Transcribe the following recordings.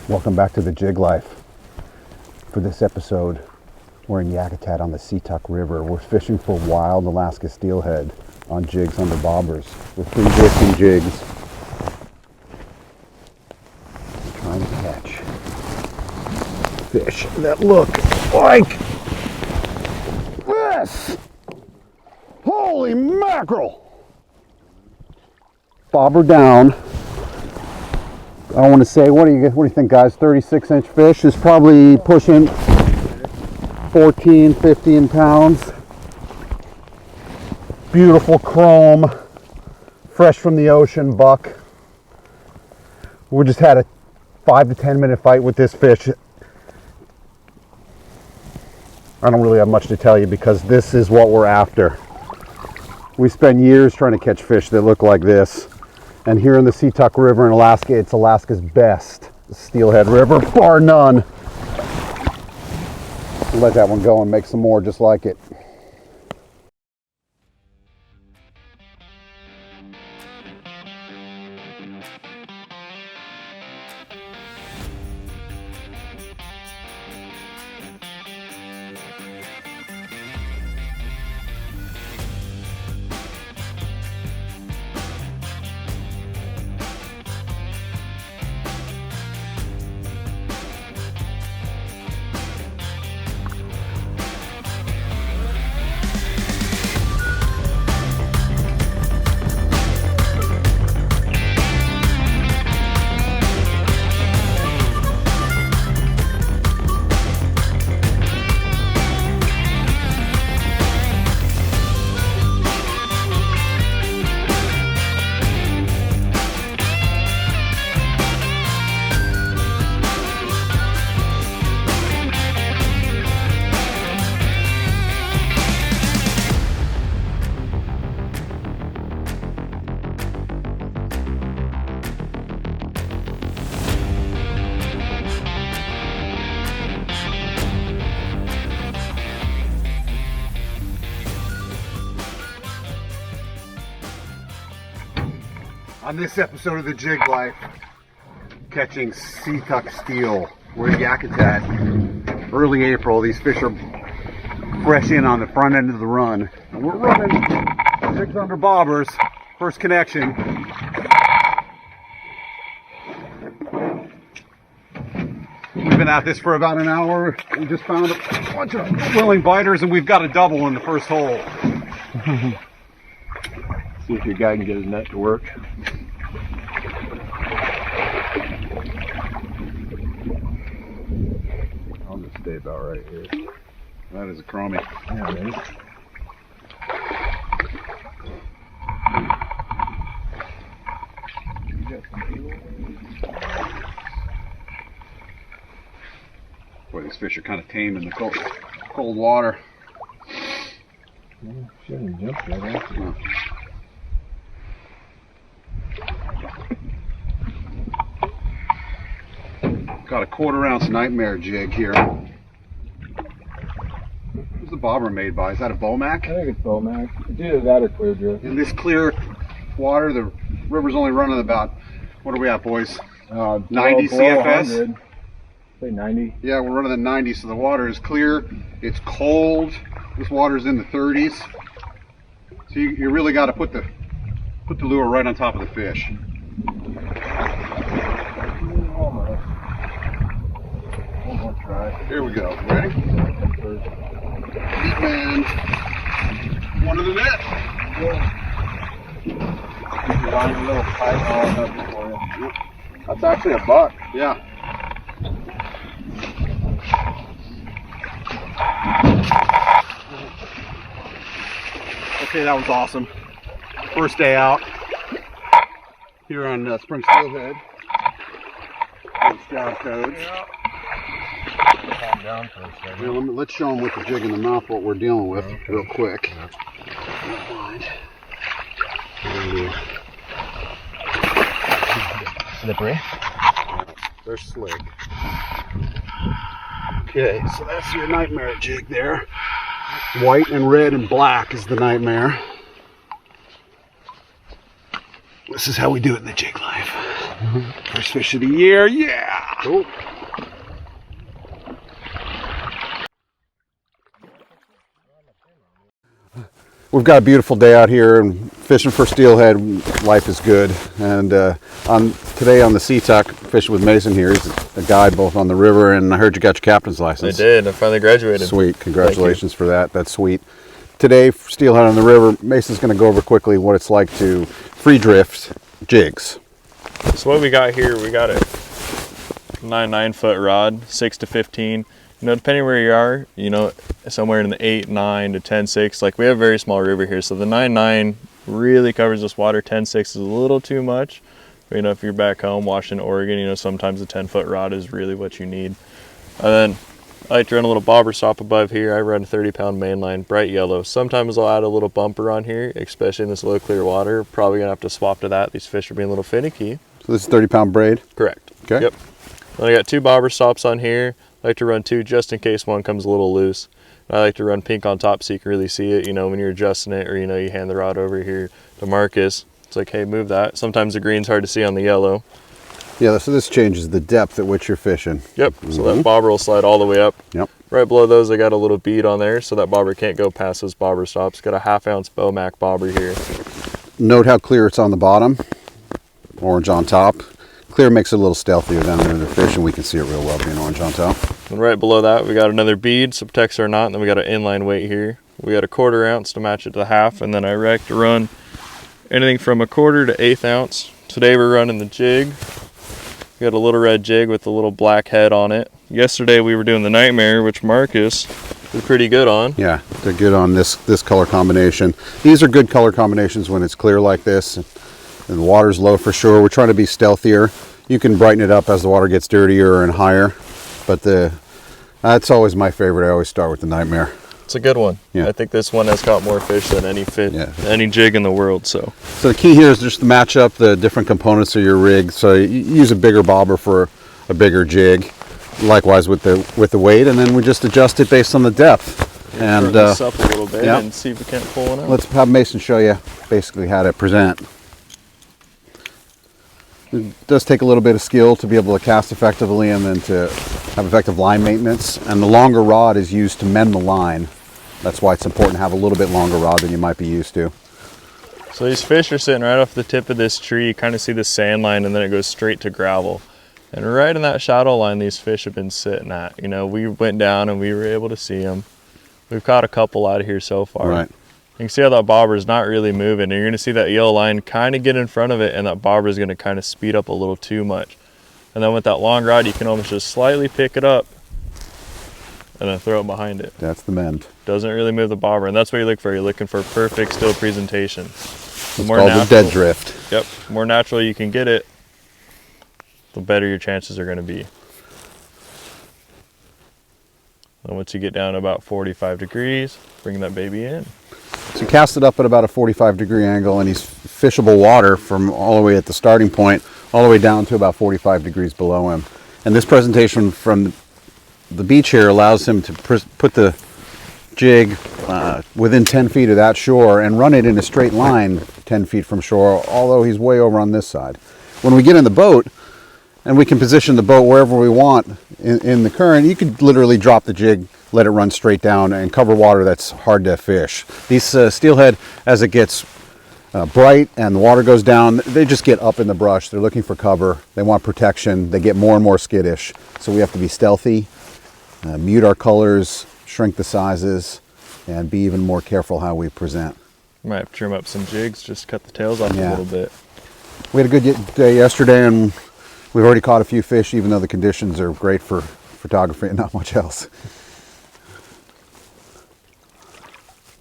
Welcome back to the Jig Life. For this episode, we're in Yakutat on the Situk River. We're fishing for wild Alaska steelhead on jigs under bobbers with 3 drifting jigs. We're trying to catch fish that look like this. Holy mackerel! Bobber down. I want to say, what do you think, guys? 36-inch fish is probably pushing 14, 15 pounds. Beautiful chrome, fresh from the ocean buck. We just had a 5 to 10 minute fight with this fish. I don't really have much to tell you because this is what we're after. We spend years trying to catch fish that look like this. And here in the Situk River in Alaska, it's Alaska's best steelhead river, bar none. We'll let that one go and make some more just like it. On this episode of the Jig Life, catching Situk steel. We're in Yakutat, early April. These fish are fresh in on the front end of the run. And we're running jigs under bobbers. First connection. We've been at this for about an hour. We just found a bunch of willing biters and we've got a double in the first hole. See if your guy can get his net to work. I'll just stay about right here. That is a chromie. Yeah, it is. Boy, these fish are kind of tame in the cold water. Yeah, shouldn't jump right after. No. Got a 1/4 ounce nightmare jig here. Who's the bobber made by? Is that a Bomac? I think it's Bomac. It's either that or clear drift. In this clear water, the river's only running about, what are we at, boys? 90 CFS? 100. Say 90. Yeah, we're running at 90, so the water is clear. It's cold. This water's in the 30s. So you really got to put the lure right on top of the fish. One more try. Here we go. Ready? Deep man. One to the net. Line a little tight all up for you. Yep. That's actually a buck. Yeah. Okay, that was awesome. First day out here on Spring Steelhead. Nice job, Coach. Yeah. Calm down for a second. Well, let's show them with the jig in the mouth what we're dealing with real quick. Slippery. They're slick. Okay, so that's your nightmare jig there. White and red and black is the nightmare. This is how we do it in the Jig Life. First fish of the year, yeah! Cool. We've got a beautiful day out here and fishing for steelhead. Life is good. And today on the Situk, fishing with Mason here. He's a guide both on the river, and I heard you got your captain's license. I did. I finally graduated. Sweet. Congratulations for that. That's sweet. Today, for steelhead on the river, Mason's going to go over quickly what it's like to free drift jigs. So what we got here, we got a 9-foot rod, 6 to 15. You know, depending where you are, you know, somewhere in the 8, 9 to 10, 6. Like, we have a very small river here, so the 9 really covers this water. 10, 6 is a little too much. But, you know, if you're back home, Washington, Oregon, you know, sometimes the 10-foot rod is really what you need. And then I like to run a little bobber stop above here. I run a 30-pound mainline, bright yellow. Sometimes I'll add a little bumper on here, especially in this low clear water. Probably gonna have to swap to that. These fish are being a little finicky. So this is 30-pound braid? Correct. Okay. Yep. Then I got 2 bobber stops on here. I like to run 2 just in case one comes a little loose. I like to run pink on top so you can really see it, you know, when you're adjusting it, or, you know, you hand the rod over here to Marcus. It's like, hey, move that. Sometimes the green's hard to see on the yellow. Yeah, so this changes the depth at which you're fishing. Yep, so that bobber will slide all the way up. Yep. Right below those, I got a little bead on there, so that bobber can't go past those bobber stops. Got a 1/2 ounce Bomac bobber here. Note how clear it's on the bottom, orange on top. Clear makes it a little stealthier down there in the fish, and we can see it real well being orange on top. And right below that, we got another bead, so protects our knot, and then we got an inline weight here. We got a 1/4 ounce to match it to the 1/2, and then I like to run anything from a 1/4 to 1/8 ounce. Today we're running the jig. We got a little red jig with a little black head on it. Yesterday we were doing the Nightmare, which Marcus did pretty good on. Yeah, they're good on this color combination. These are good color combinations when it's clear like this, and the water's low for sure. We're trying to be stealthier. You can brighten it up as the water gets dirtier and higher, but that's always my favorite. I always start with the Nightmare. It's a good one. Yeah. I think this one has caught more fish than any jig in the world. So the key here is just to match up the different components of your rig. So you use a bigger bobber for a bigger jig. Likewise with the weight, and then we just adjust it based on the depth. And this up a little bit, yeah. And see if we can't pull one out. Let's have Mason show you basically how to present. It does take a little bit of skill to be able to cast effectively and then to have effective line maintenance. And the longer rod is used to mend the line. That's why it's important to have a little bit longer rod than you might be used to. So these fish are sitting right off the tip of this tree. You kind of see the sand line, and then it goes straight to gravel. And right in that shadow line, these fish have been sitting at. You know, we went down and we were able to see them. We've caught a couple out of here so far. Right. You can see how that bobber is not really moving. And you're going to see that yellow line kind of get in front of it, and that bobber is going to kind of speed up a little too much. And then with that long rod, you can almost just slightly pick it up and then throw it behind it. That's the mend. Doesn't really move the bobber, and that's what you look for. You're looking for perfect still presentation. It's called the dead drift. Yep. The more natural you can get it, the better your chances are going to be. And once you get down to about 45 degrees, bring that baby in. So you cast it up at about a 45-degree angle, and he's fishable water from all the way at the starting point all the way down to about 45 degrees below him. And this presentation from the beach here allows him to put the jig within 10 feet of that shore and run it in a straight line 10 feet from shore, although he's way over on this side. When we get in the boat, and we can position the boat wherever we want in the current, you could literally drop the jig, let it run straight down, and cover water that's hard to fish. These steelhead, as it gets bright and the water goes down, they just get up in the brush. They're looking for cover. They want protection. They get more and more skittish. So we have to be stealthy, mute our colors, shrink the sizes, and be even more careful how we present. Might have to trim up some jigs, just cut the tails off a little bit. We had a good day yesterday, and we've already caught a few fish, even though the conditions are great for photography and not much else.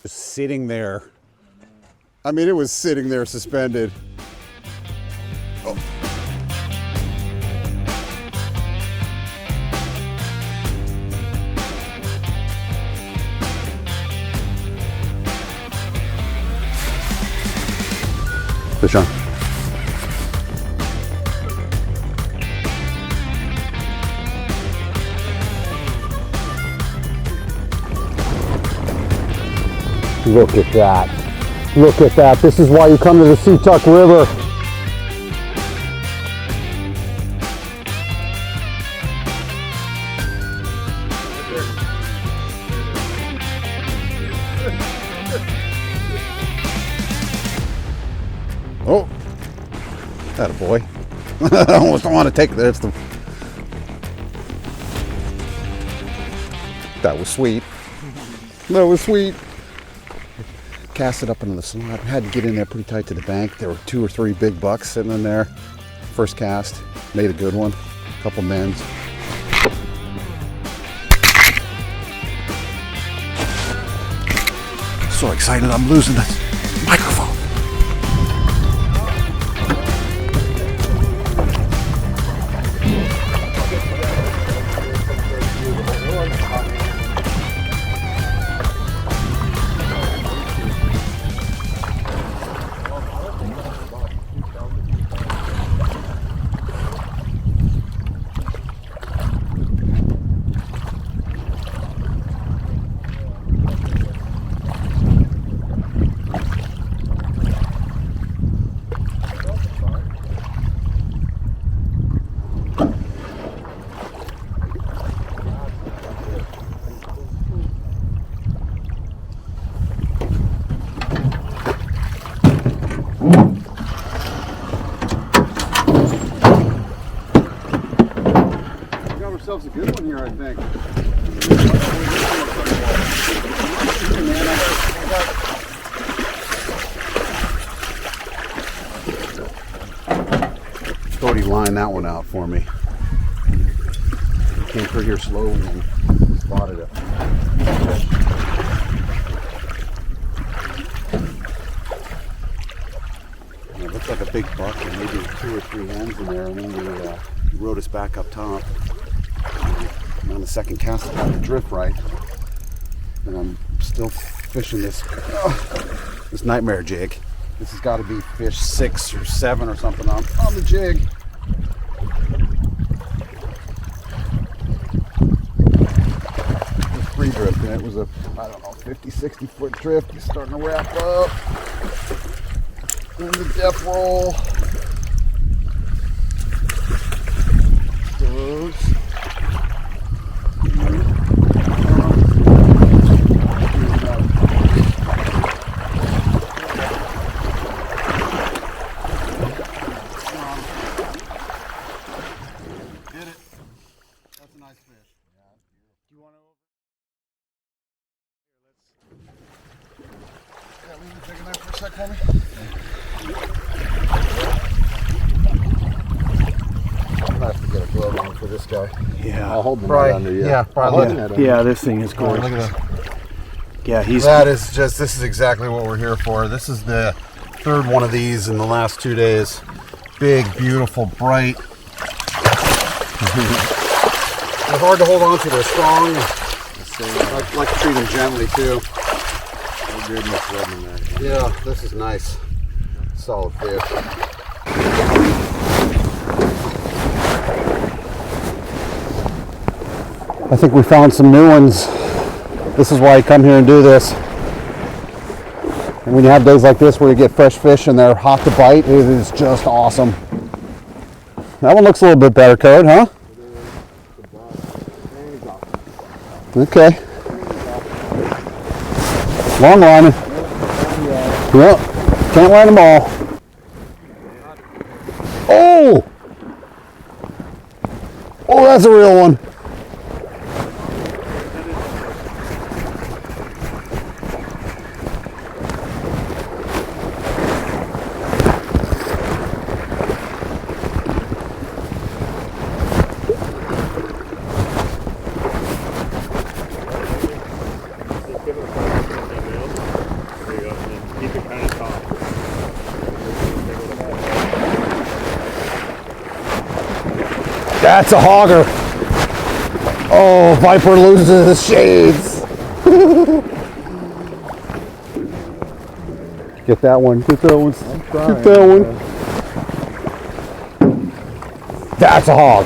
Just sitting there. I mean, it was sitting there suspended. Oh. Fish on. Look at that. Look at that. This is why you come to the Situk River. Oh, that a boy. I almost don't want to take this. That was sweet. That was sweet. Cast it up into the slot. Had to get in there pretty tight to the bank. There were 2 or 3 big bucks sitting in there. First cast, made a good one. A couple mends. So excited I'm losing this microphone. Ourselves a good one here, I think. Cody lined that one out for me. Came through here slowly and spotted it. It looks like a big buck and maybe 2 or 3 hens in there, and then we rode us back up top. And on the second cast, I got the drift right, and I'm still fishing this nightmare jig. This has got to be fish 6 or 7 or something on the jig. It's free drift, and it was a, I don't know, 50, 60 foot drift. He's starting to wrap up. In the death roll. Goes. For this guy. Yeah. I'll hold the net under you. Yeah, probably. Yeah, this thing is gorgeous. Look at that. Yeah, this is exactly what we're here for. This is the 3rd one of these in the last 2 days. Big, beautiful, bright. They're hard to hold on to. They're strong. I like to treat them gently too. Yeah, this is nice. Solid fish. I think we found some new ones. This is why I come here and do this. And when you have days like this where you get fresh fish and they're hot to bite, it is just awesome. That one looks a little bit better, Code, huh? Okay. Long line. Yep. Can't line them all. Oh! Oh, that's a real one. That's a hogger. Oh, Viper loses his shades. Get that one. Get that one. Get that one. That's a hog.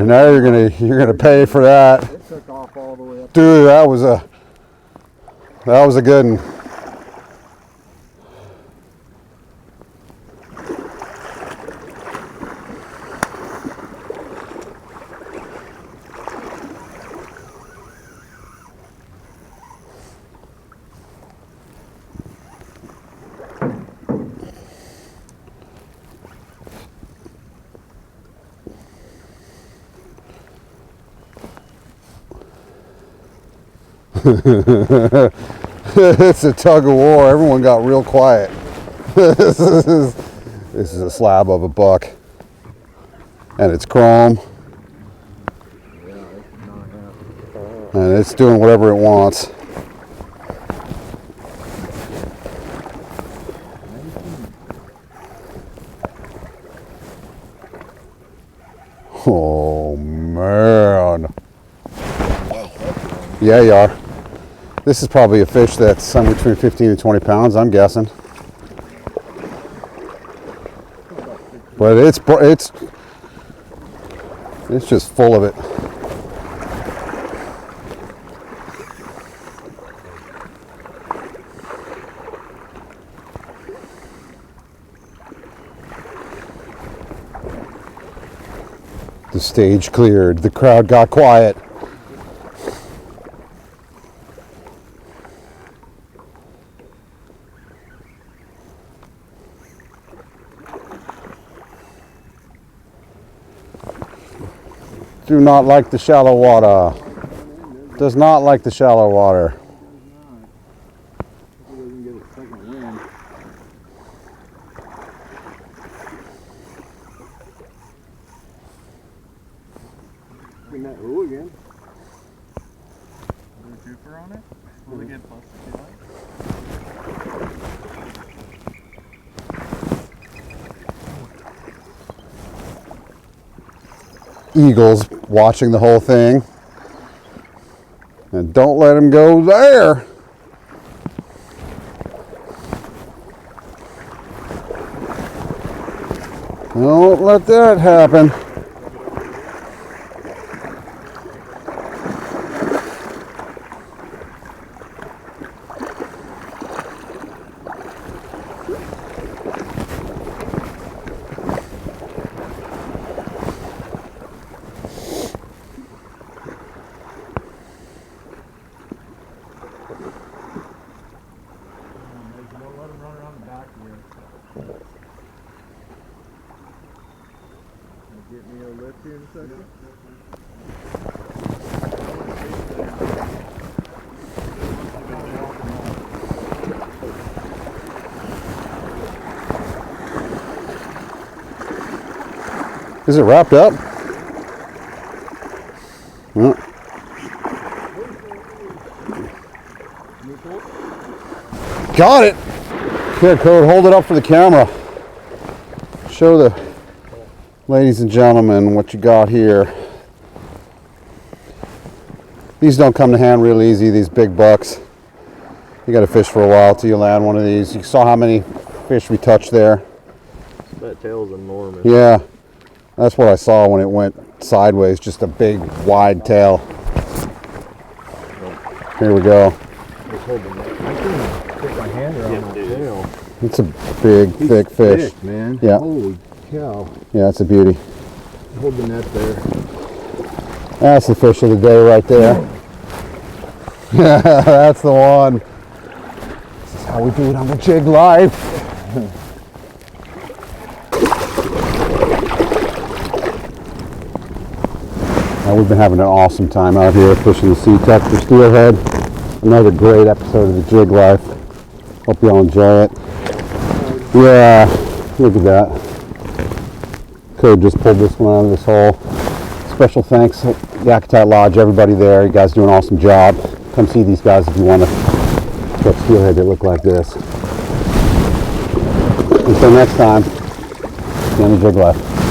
Now you're gonna pay for that. It took off all the way up. Dude, that was a good one. It's a tug of war. Everyone got real quiet. This is a slab of a buck. And it's chrome. And it's doing whatever it wants. Oh man. Yeah, you are. This is probably a fish that's somewhere between 15 and 20 pounds, I'm guessing. But it's just full of it. The stage cleared. The crowd got quiet. Do not like the shallow water. Does not like the shallow water. That ooh again. Jupiter on it? Will we get close to light? Eagles watching the whole thing. And don't let him go there. Don't let that happen. Get me a lift here in a second. Is it wrapped up? No. Got it. Here, Code, hold it up for the camera. Show the ladies and gentlemen what you got here. These don't come to hand real easy, these big bucks. You got to fish for a while till you land one of these. You saw how many fish we touched there. That tail's enormous. Yeah, that's what I saw when it went sideways, just a big wide tail. Here we go. Just holding that. I couldn't put my hand around that tail. It's a big, thick fish. Thick, man. Yeah. Holy cow. Yeah, it's a beauty. Hold the net there. That's the fish of the day right there. Yeah, that's the one. This is how we do it on the Jig Life. We've been having an awesome time out here fishing the Situk for Steelhead. Another great episode of the Jig Life. Hope you all enjoy it. Yeah, look at that. Could just pulled this one out of this hole. Special thanks, Yakutat Lodge, everybody there. You guys do an awesome job. Come see these guys if you want to catch steelhead that look like this. Until next time, see you on the Jig Life.